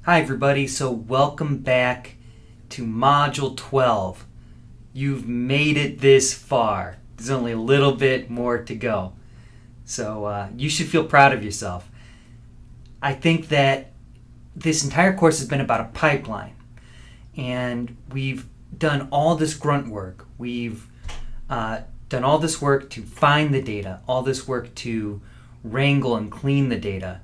Hi everybody, so welcome back to Module 12. You've made it this far. There's only a little bit more to go. So you should feel proud of yourself. I think that this entire course has been about a pipeline. And we've done all this grunt work. We've done all this work to find the data, all this work to wrangle and clean the data.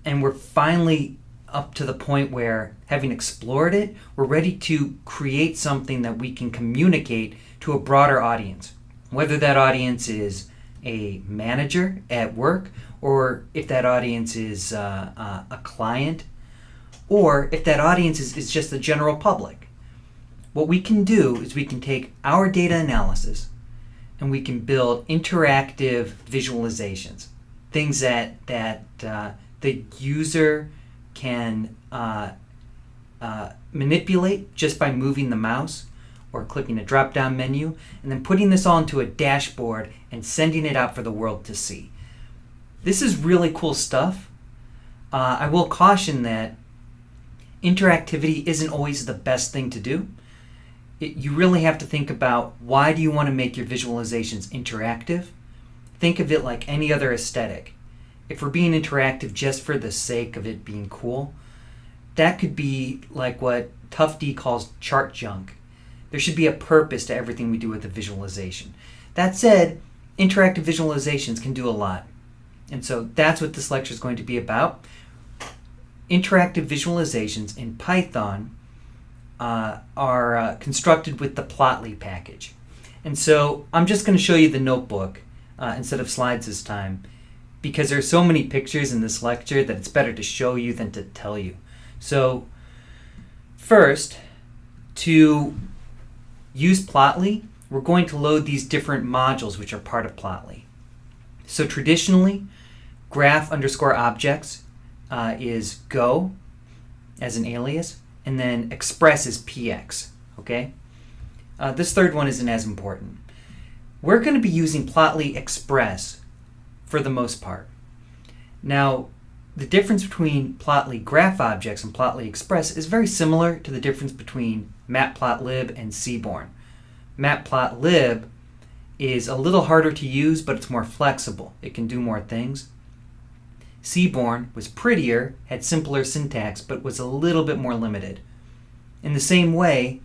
And we're finally up to the point where, having explored it, we're ready to create something that we can communicate to a broader audience. Whether that audience is a manager at work, or if that audience is a client, or if that audience is just the general public. What we can do is we can take our data analysis and we can build interactive visualizations, things that the user can manipulate just by moving the mouse or clicking a drop-down menu, and then putting this all into a dashboard and sending it out for the world to see. This is really cool stuff. I will caution that interactivity isn't always the best thing to do. You really have to think about, why do you want to make your visualizations interactive? Think of it like any other aesthetic. If we're being interactive just for the sake of it being cool, that could be like what Tufte calls chart junk. There should be a purpose to everything we do with a visualization. That said, interactive visualizations can do a lot. And so that's what this lecture is going to be about. Interactive visualizations in Python are constructed with the Plotly package. And so I'm just going to show you the notebook instead of slides this time, because there's so many pictures in this lecture that it's better to show you than to tell you. So first, to use Plotly, we're going to load these different modules which are part of Plotly. So traditionally, graph_objects is Go as an alias, and then express is px. Okay? This third one isn't as important. We're going to be using Plotly Express for the most part. Now, the difference between Plotly Graph Objects and Plotly Express is very similar to the difference between Matplotlib and Seaborn. Matplotlib is a little harder to use, but it's more flexible. It can do more things. Seaborn was prettier, had simpler syntax, but was a little bit more limited. In the same way,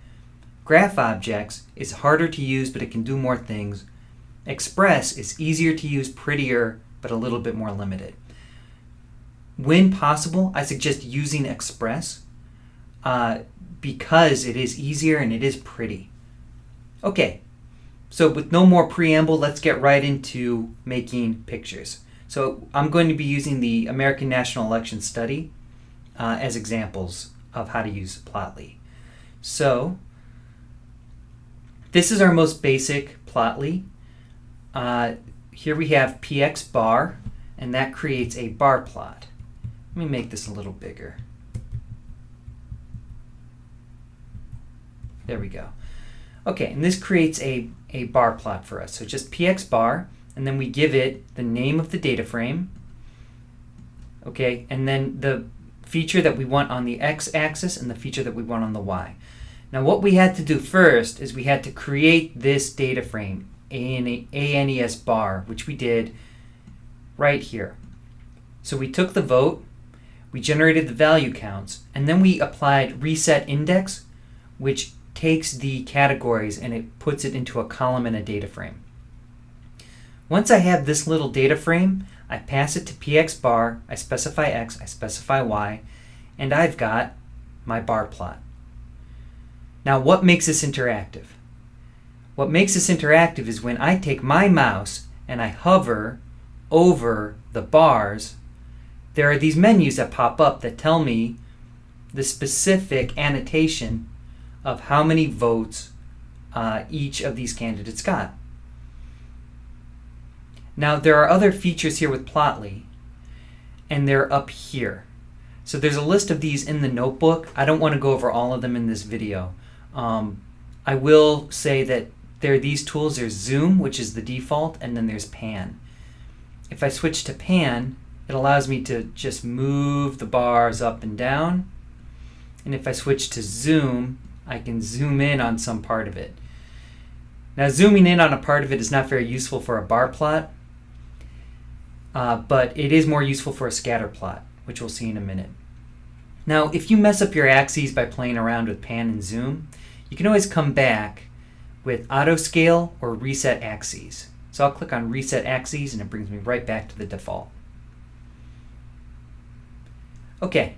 Graph Objects is harder to use, but it can do more things. Express is easier to use, prettier, but a little bit more limited. When possible, I suggest using Express because it is easier and it is pretty. Okay, so with no more preamble, let's get right into making pictures. So I'm going to be using the American National Election Study as examples of how to use Plotly. So this is our most basic Plotly. Here we have px bar, and that creates a bar plot. Let me make this a little bigger. There we go. Okay, and this creates a bar plot for us. So just px bar, and then we give it the name of the data frame. Okay, and then the feature that we want on the x-axis and the feature that we want on the y. Now what we had to do first is we had to create this data frame, ANES bar, which we did right here. So we took the vote, we generated the value counts, and then we applied reset index, which takes the categories and it puts it into a column in a data frame. Once I have this little data frame, I pass it to px bar, I specify x, I specify y, and I've got my bar plot. Now what makes this interactive? What makes this interactive is when I take my mouse and I hover over the bars, there are these menus that pop up that tell me the specific annotation of how many votes each of these candidates got. Now there are other features here with Plotly, and they're up here. So there's a list of these in the notebook. I don't want to go over all of them in this video. I will say that there are these tools. There's Zoom, which is the default, and then there's Pan. If I switch to Pan, it allows me to just move the bars up and down And if I switch to zoom, I can zoom in on some part of it. Now, zooming in on a part of it is not very useful for a bar plot, but it is more useful for a scatter plot, which we'll see in a minute. Now, if you mess up your axes by playing around with pan and zoom, you can always come back with auto scale or reset axes. So I'll click on reset axes and it brings me right back to the default. Okay,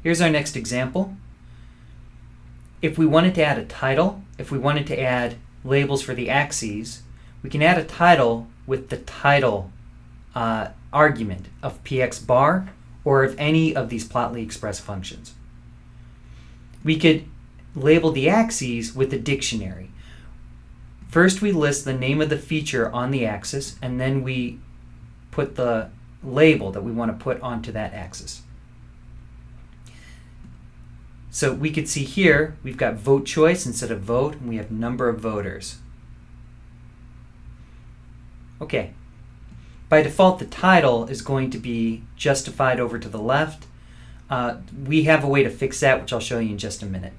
here's our next example. If we wanted to add a title, if we wanted to add labels for the axes, we can add a title with the title argument of px bar or of any of these Plotly Express functions. We could label the axes with a dictionary. First we list the name of the feature on the axis, and then we put the label that we want to put onto that axis. So we could see here we've got vote choice instead of vote, and we have number of voters. Okay. By default, the title is going to be justified over to the left. We have a way to fix that, which I'll show you in just a minute.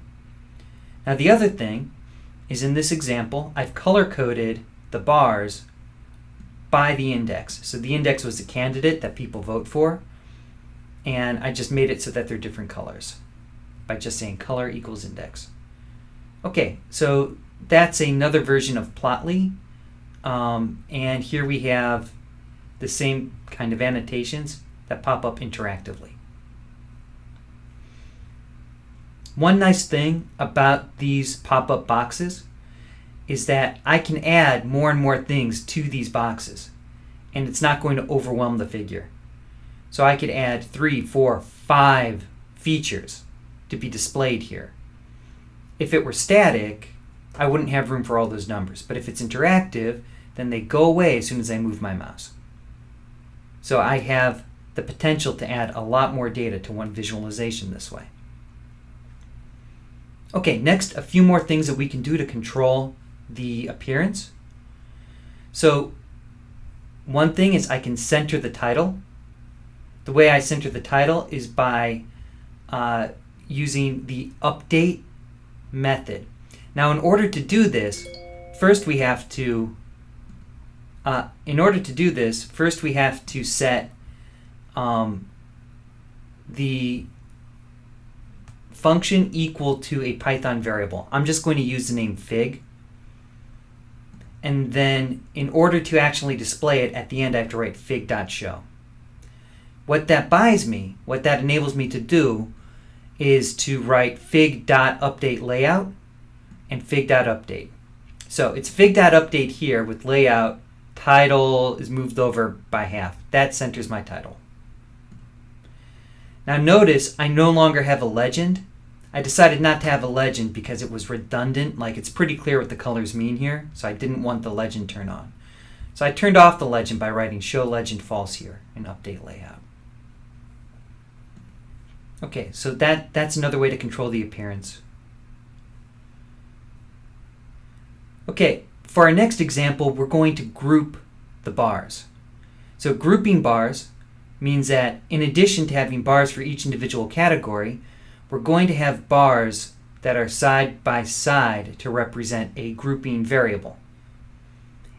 Now the other thing is, in this example, I've color-coded the bars by the index. So the index was the candidate that people vote for, and I just made it so that they're different colors by just saying color equals index. Okay, so that's another version of Plotly, and here we have the same kind of annotations that pop up interactively. One nice thing about these pop-up boxes is that I can add more and more things to these boxes, and it's not going to overwhelm the figure. So I could add 3, 4, 5 features to be displayed here. If it were static, I wouldn't have room for all those numbers, but if it's interactive, then they go away as soon as I move my mouse. So I have the potential to add a lot more data to one visualization this way. Okay, next, a few more things that we can do to control the appearance. So one thing is I can center the title. The way I center the title is by using the update method. Now, in order to do this, first we have to set the function equal to a Python variable. I'm just going to use the name fig. And then in order to actually display it at the end, I have to write fig.show. What that buys me, what that enables me to do, is to write fig.update layout and fig.update. So it's fig.update here with layout. Title is moved over by half. That centers my title. Now notice I no longer have a legend. I decided not to have a legend because it was redundant. Like, it's pretty clear what the colors mean here, so I didn't want the legend turned on. So I turned off the legend by writing show legend false here in update layout. Okay, so that's another way to control the appearance. Okay, for our next example, we're going to group the bars. So grouping bars means that in addition to having bars for each individual category, we're going to have bars that are side by side to represent a grouping variable.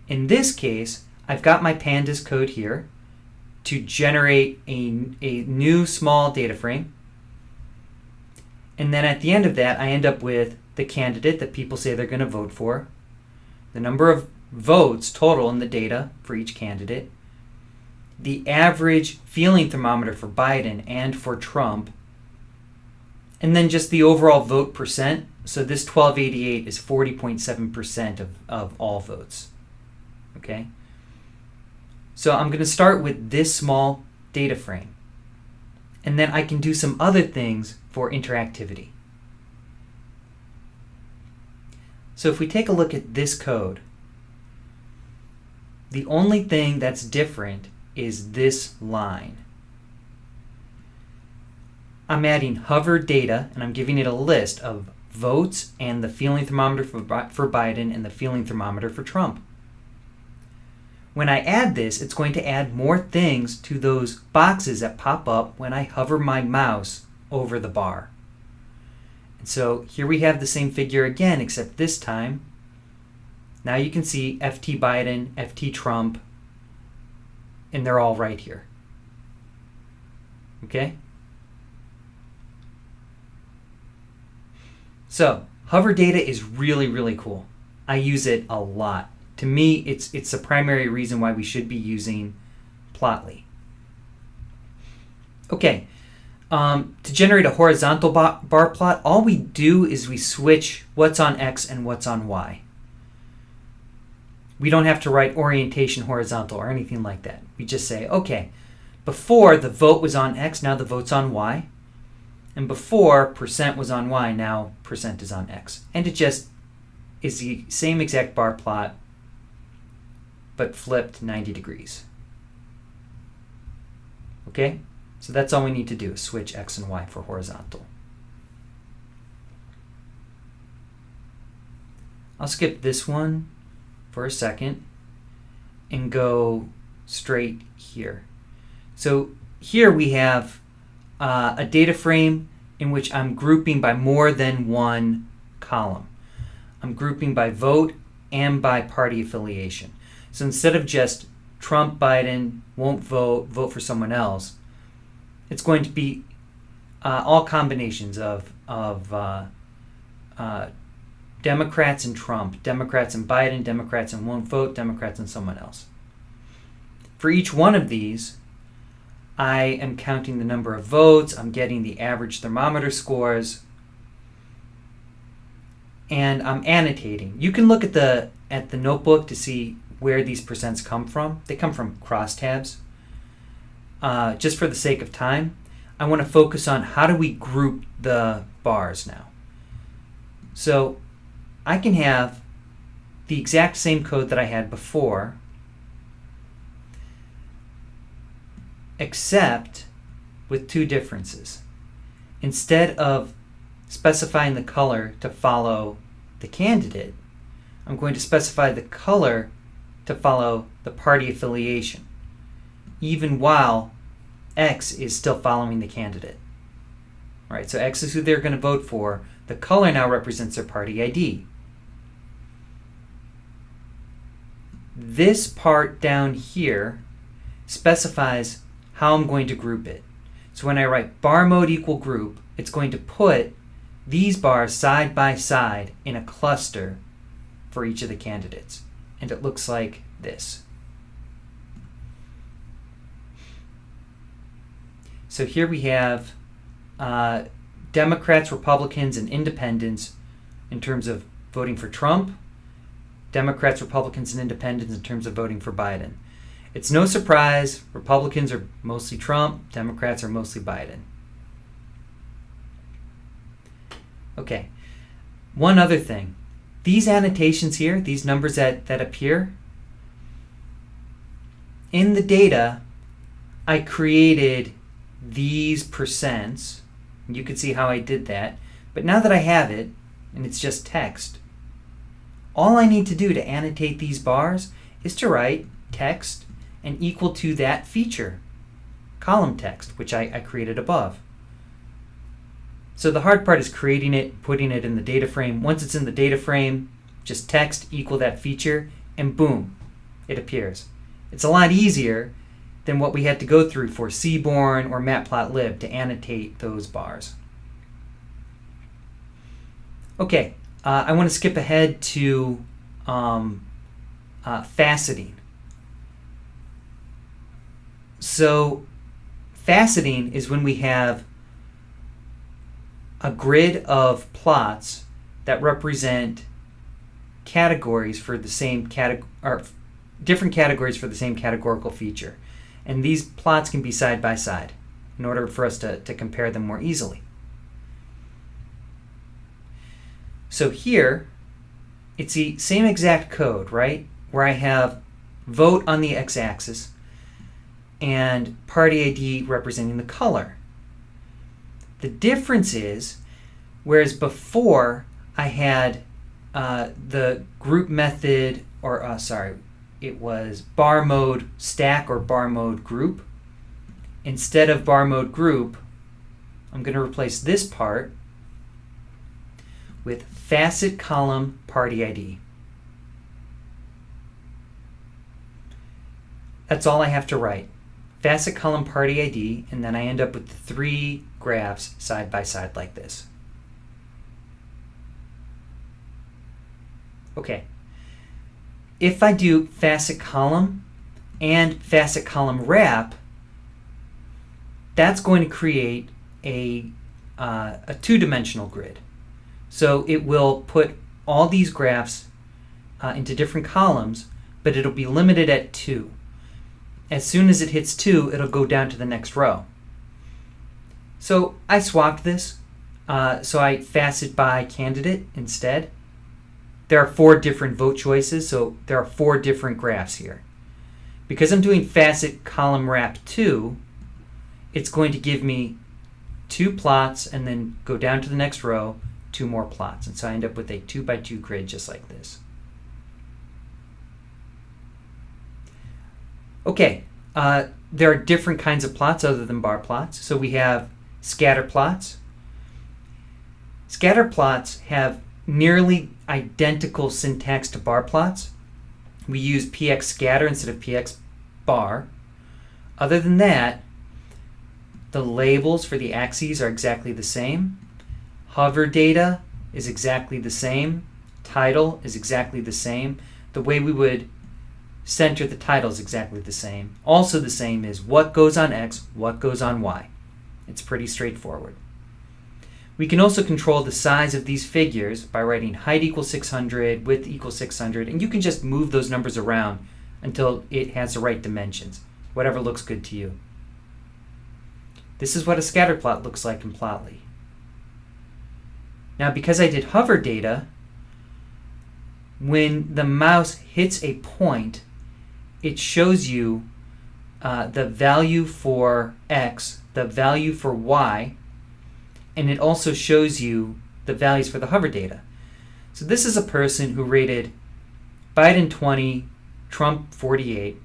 In this case, I've got my pandas code here to generate a new small data frame. And then at the end of that, I end up with the candidate that people say they're going to vote for, the number of votes total in the data for each candidate, the average feeling thermometer for Biden and for Trump, and then just the overall vote percent. So this 1288 is 40.7% of all votes. Okay? So I'm going to start with this small data frame. And then I can do some other things for interactivity. So if we take a look at this code, the only thing that's different is this line. I'm adding hover data, and I'm giving it a list of votes and the feeling thermometer for Biden and the feeling thermometer for Trump. When I add this, it's going to add more things to those boxes that pop up when I hover my mouse over the bar. And so here we have the same figure again, except this time, now you can see FT Biden, FT Trump, and they're all right here. Okay? So, hover data is really, really cool. I use it a lot. To me, it's the primary reason why we should be using Plotly. Okay, to generate a horizontal bar plot, all we do is we switch what's on X and what's on Y. We don't have to write orientation horizontal or anything like that. We just say, okay, before the vote was on X, now the vote's on Y. And before percent was on Y, now percent is on X. And it just is the same exact bar plot, but flipped 90 degrees. Okay? So that's all we need to do, is switch X and Y for horizontal. I'll skip this one for a second and go straight here. So here we have a data frame in which I'm grouping by more than one column. I'm grouping by vote and by party affiliation. So instead of just Trump, Biden, won't vote, vote for someone else, it's going to be all combinations of Democrats and Trump, Democrats and Biden, Democrats and won't vote, Democrats and someone else. For each one of these, I am counting the number of votes, I'm getting the average thermometer scores, and I'm annotating. You can look at the notebook to see where these percents come from. They come from crosstabs. Just for the sake of time, I want to focus on how do we group the bars now. So I can have the exact same code that I had before, except with two differences. Instead of specifying the color to follow the candidate, I'm going to specify the color to follow the party affiliation, even while X is still following the candidate. All right, so X is who they're going to vote for. The color now represents their party ID. This part down here specifies how I'm going to group it. So when I write bar mode equal group, it's going to put these bars side by side in a cluster for each of the candidates. And it looks like this. So here we have Democrats, Republicans, and Independents in terms of voting for Trump, Democrats, Republicans, and Independents in terms of voting for Biden. It's no surprise, Republicans are mostly Trump, Democrats are mostly Biden. Okay, one other thing. These annotations here, these numbers that appear, in the data, I created these percents. You can see how I did that. But now that I have it, and it's just text, all I need to do to annotate these bars is to write text and equal to that feature, column text, which I created above. So the hard part is creating it, putting it in the data frame. Once it's in the data frame, just text equal that feature, and boom, it appears. It's a lot easier than what we had to go through for Seaborn or Matplotlib to annotate those bars. Okay, I want to skip ahead to faceting. So faceting is when we have a grid of plots that represent categories for the same or different categories for the same categorical feature. And these plots can be side by side in order for us to compare them more easily. So here, it's the same exact code, right? Where I have vote on the x-axis and party ID representing the color. The difference is, whereas before I had the group method, or it was bar mode stack or bar mode group. Instead of bar mode group, I'm going to replace this part with facet column party ID. That's all I have to write. Facet column party ID, and then I end up with 3 graphs side by side like this. Okay. If I do facet column and facet column wrap, that's going to create a 2-dimensional grid. So it will put all these graphs into different columns, but it'll be limited at 2. As soon as it hits 2, it'll go down to the next row. So I swapped this. So I facet by candidate instead. There are 4 different vote choices, so there are 4 different graphs here. Because I'm doing facet column wrap 2, it's going to give me 2 plots and then go down to the next row, 2 more plots. And so I end up with a 2x2 grid just like this. Okay, there are different kinds of plots other than bar plots. So we have scatter plots. Scatter plots have nearly identical syntax to bar plots. We use px scatter instead of px bar. Other than that, the labels for the axes are exactly the same. Hover data is exactly the same. Title is exactly the same. The way we would center the title is exactly the same. Also the same is what goes on X, what goes on Y. It's pretty straightforward. We can also control the size of these figures by writing height equals 600, width equals 600, and you can just move those numbers around until it has the right dimensions, whatever looks good to you. This is what a scatter plot looks like in Plotly. Now, because I did hover data, when the mouse hits a point, it shows you the value for X, the value for Y, and it also shows you the values for the hover data. So this is a person who rated Biden 20, Trump 48,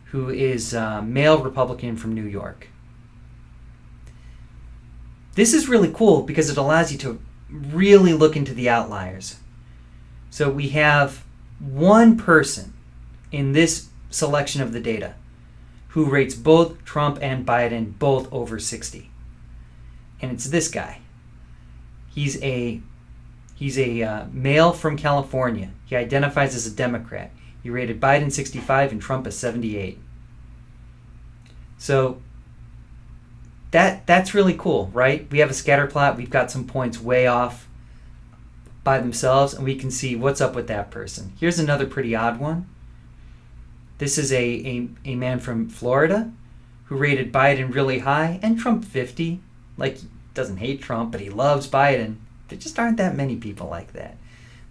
who is a male Republican from New York. This is really cool because it allows you to really look into the outliers. So we have one person in this selection of the data who rates both Trump and Biden both over 60. And it's this guy. He's a male from California. He identifies as a Democrat. He rated Biden 65 and Trump a 78. So that's really cool, right? We have a scatter plot. We've got some points way off by themselves, and we can see what's up with that person. Here's another pretty odd one. This is a man from Florida who rated Biden really high and Trump 50. Like, he doesn't hate Trump, but he loves Biden. There just aren't that many people like that.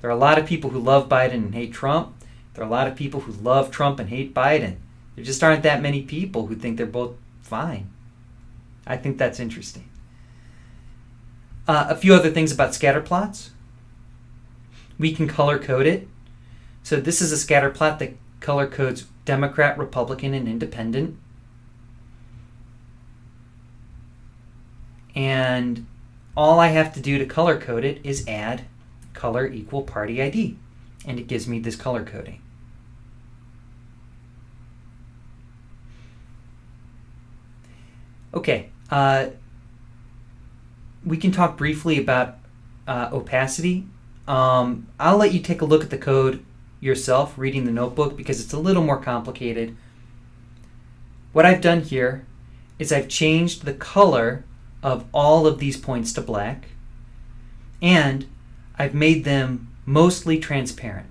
There are a lot of people who love Biden and hate Trump. There are a lot of people who love Trump and hate Biden. There just aren't that many people who think they're both fine. I think that's interesting. A few other things about scatter plots. We can color code it. So this is a scatter plot that color codes Democrat, Republican, and Independent. And all I have to do to color code it is add color equal party ID. And it gives me this color coding. Okay, we can talk briefly about opacity. I'll let you take a look at the code yourself, reading the notebook, because it's a little more complicated. What I've done here is I've changed the color of all of these points to black, and I've made them mostly transparent.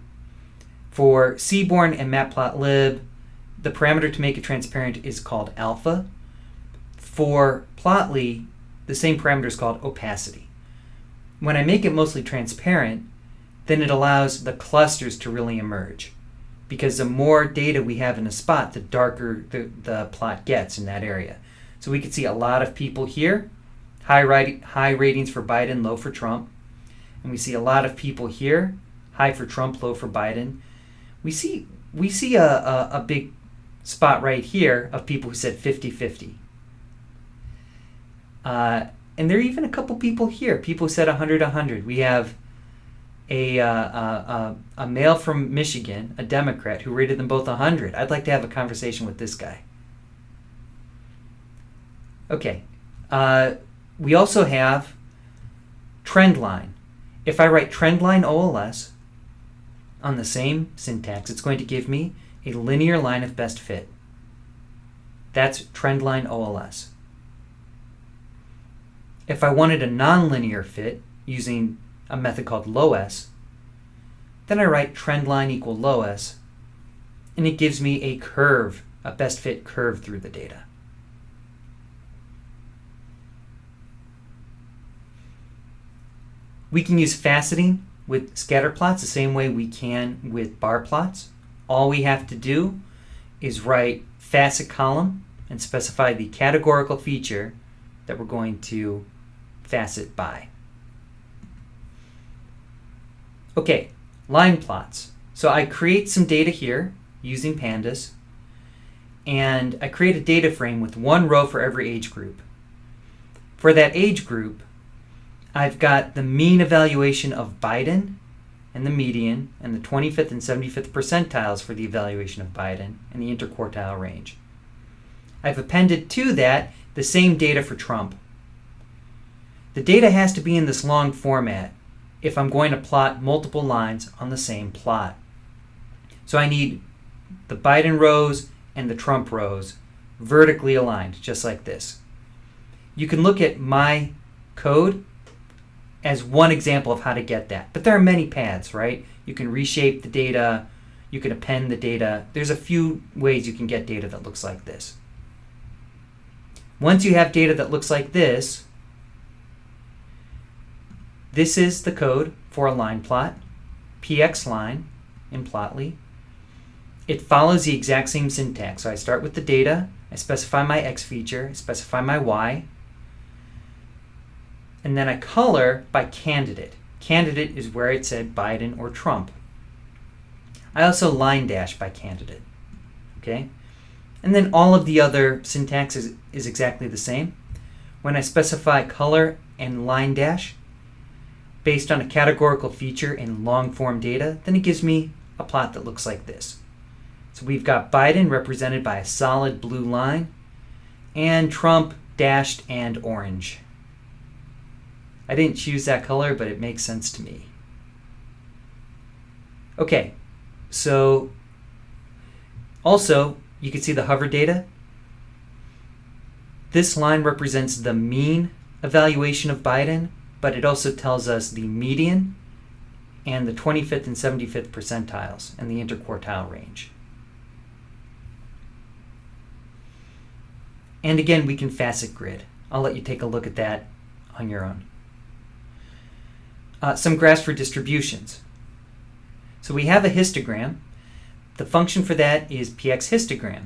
For Seaborn and Matplotlib, the parameter to make it transparent is called alpha. For Plotly, the same parameter is called opacity. When I make it mostly transparent, then it allows the clusters to really emerge. Because the more data we have in a spot, the darker the plot gets in that area. So we can see a lot of people here, high ratings for Biden, low for Trump. And we see a lot of people here, high for Trump, low for Biden. We see a big spot right here of people who said 50-50. And there are even a couple people here. People said 100, 100. We have a male from Michigan, a Democrat, who rated them both 100. I'd like to have a conversation with this guy. Okay. We also have trend line. If I write trend line OLS on the same syntax, it's going to give me a linear line of best fit. That's trend line OLS. If I wanted a nonlinear fit using a method called LOS, then I write trend line equal LOS, and it gives me a curve, a best fit curve through the data. We can use faceting with scatter plots the same way we can with bar plots. All we have to do is write facet column and specify the categorical feature that we're going to facet by. Okay, line plots. So I create some data here using pandas, and I create a data frame with one row for every age group. For that age group, I've got the mean evaluation of Biden and the median and the 25th and 75th percentiles for the evaluation of Biden and the interquartile range. I've appended to that the same data for Trump. The data has to be in this long format if I'm going to plot multiple lines on the same plot. So I need the Biden rows and the Trump rows vertically aligned, just like this. You can look at my code as one example of how to get that, but there are many paths, right? You can reshape the data, you can append the data. There's a few ways you can get data that looks like this. Once you have data that looks like this is the code for a line plot, px line in Plotly. It follows the exact same syntax. So I start with the data, I specify my x feature, I specify my y, and then I color by candidate. Candidate is where it said Biden or Trump. I also line dash by candidate. Okay? And then all of the other syntax is exactly the same. When I specify color and line dash based on a categorical feature in long form data, then it gives me a plot that looks like this. So we've got Biden represented by a solid blue line and Trump dashed and orange. I didn't choose that color, but it makes sense to me. Okay, so also you can see the hover data. This line represents the mean evaluation of Biden, but it also tells us the median and the 25th and 75th percentiles and the interquartile range. And again, we can facet grid. I'll let you take a look at that on your own. Some graphs for distributions. So we have a histogram. The function for that is px histogram.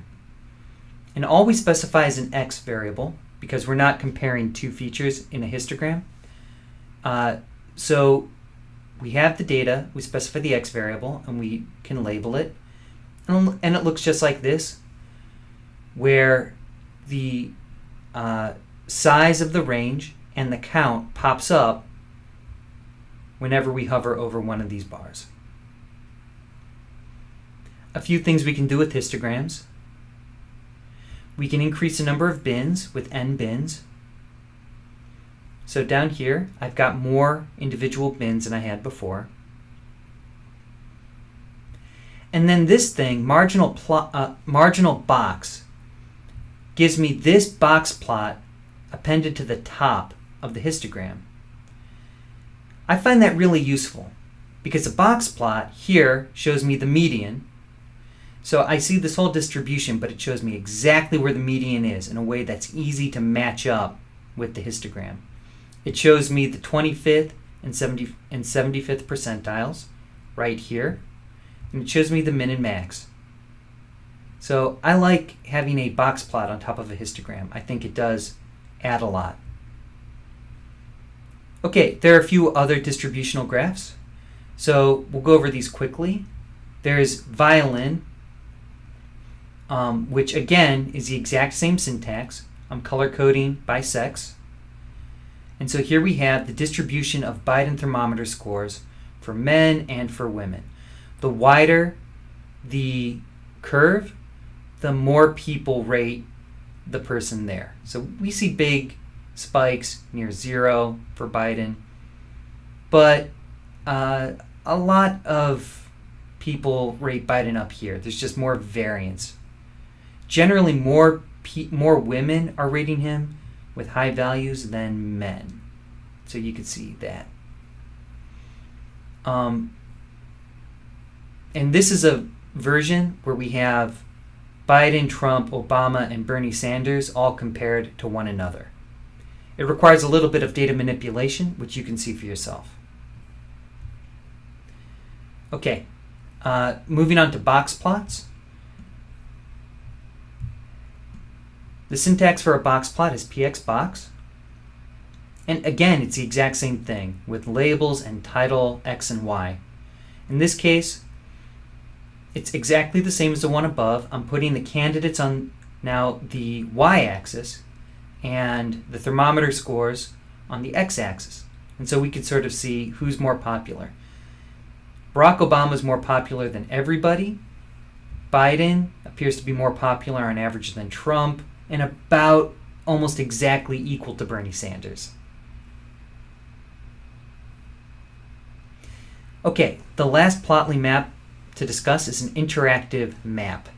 And all we specify is an x variable because we're not comparing two features in a histogram. So we have the data, we specify the x variable, and we can label it. And it looks just like this, where the size of the range and the count pops up whenever we hover over one of these bars. A few things we can do with histograms. We can increase the number of bins with n bins. So down here, I've got more individual bins than I had before. And then this thing, marginal box, gives me this box plot appended to the top of the histogram. I find that really useful because the box plot here shows me the median. So I see this whole distribution, but it shows me exactly where the median is in a way that's easy to match up with the histogram. It shows me the 25th and 75th percentiles right here, and it shows me the min and max. So I like having a box plot on top of a histogram. I think it does add a lot. Okay, there are a few other distributional graphs. So we'll go over these quickly. There's violin, which again is the exact same syntax. I'm color coding by sex. And so here we have the distribution of Biden thermometer scores for men and for women. The wider the curve, the more people rate the person there. So we see big spikes near 0 for Biden, but a lot of people rate Biden up here. There's just more variance. Generally, more women are rating him with high values than men. So you can see that. And this is a version where we have Biden, Trump, Obama, and Bernie Sanders all compared to one another. It requires a little bit of data manipulation, which you can see for yourself. Okay, moving on to box plots. The syntax for a box plot is pxbox. And again, it's the exact same thing with labels and title X and Y. In this case, it's exactly the same as the one above. I'm putting the candidates on now the y-axis and the thermometer scores on the x-axis. And so we can sort of see who's more popular. Barack Obama is more popular than everybody. Biden appears to be more popular on average than Trump, and about almost exactly equal to Bernie Sanders. Okay, the last Plotly map to discuss is an interactive map.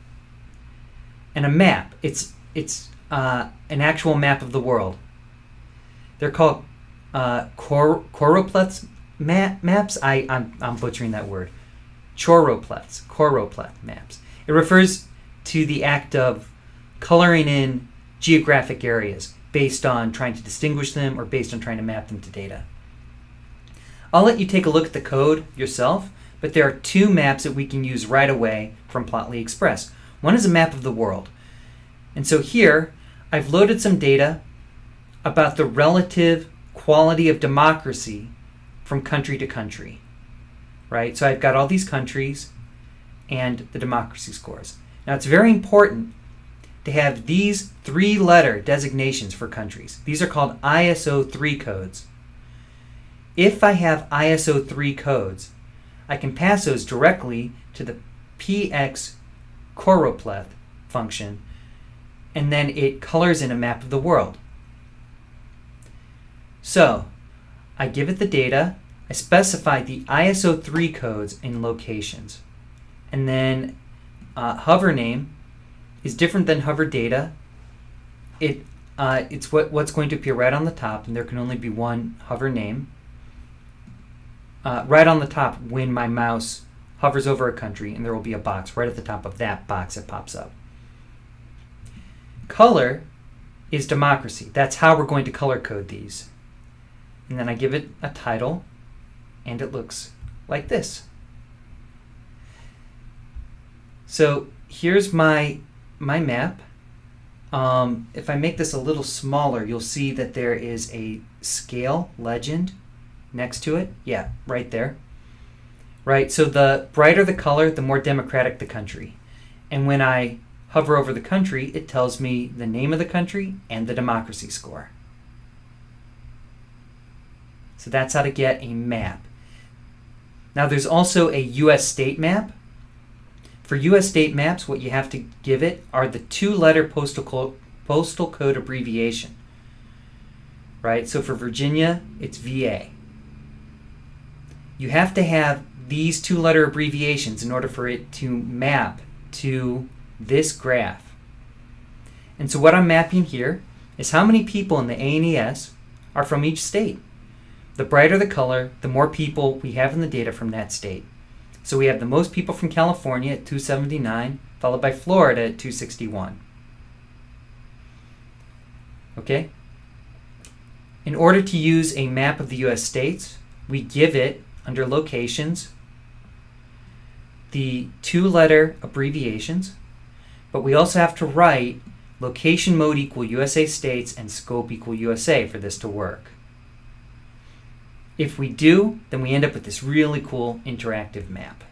And a map, it's an actual map of the world. They're called choropleth maps. I'm butchering that word. Choropleth maps. It refers to the act of coloring in geographic areas based on trying to distinguish them or based on trying to map them to data. I'll let you take a look at the code yourself, but there are two maps that we can use right away from Plotly Express. One is a map of the world. And so here, I've loaded some data about the relative quality of democracy from country to country, right? So I've got all these countries and the democracy scores. Now it's very important to have these 3-letter designations for countries. These are called ISO 3 codes. If I have ISO 3 codes, I can pass those directly to the px choropleth function, and then it colors in a map of the world. So I give it the data, I specify the ISO 3 codes in locations, and then hover name is different than hover data. It's what's going to appear right on the top, and there can only be one hover name. Right on the top when my mouse hovers over a country, and there will be a box right at the top of that box that pops up. Color is democracy. That's how we're going to color code these. And then I give it a title, and it looks like this. So here's my map. If I make this a little smaller, you'll see that there is a scale legend next to it. Yeah, right there. Right, so the brighter the color, the more democratic the country. And when I hover over the country, it tells me the name of the country and the democracy score. So that's how to get a map. Now there's also a US state map. For US state maps, what you have to give it are the 2-letter postal code abbreviation. Right, so for Virginia, it's VA. You have to have these 2-letter abbreviations in order for it to map to this graph. And so what I'm mapping here is how many people in the ANES are from each state. The brighter the color, the more people we have in the data from that state. So we have the most people from California at 279, followed by Florida at 261. Okay? In order to use a map of the US states, we give it, under locations, the 2-letter abbreviations, but we also have to write location mode equal USA states and scope equal USA for this to work. If we do, then we end up with this really cool interactive map.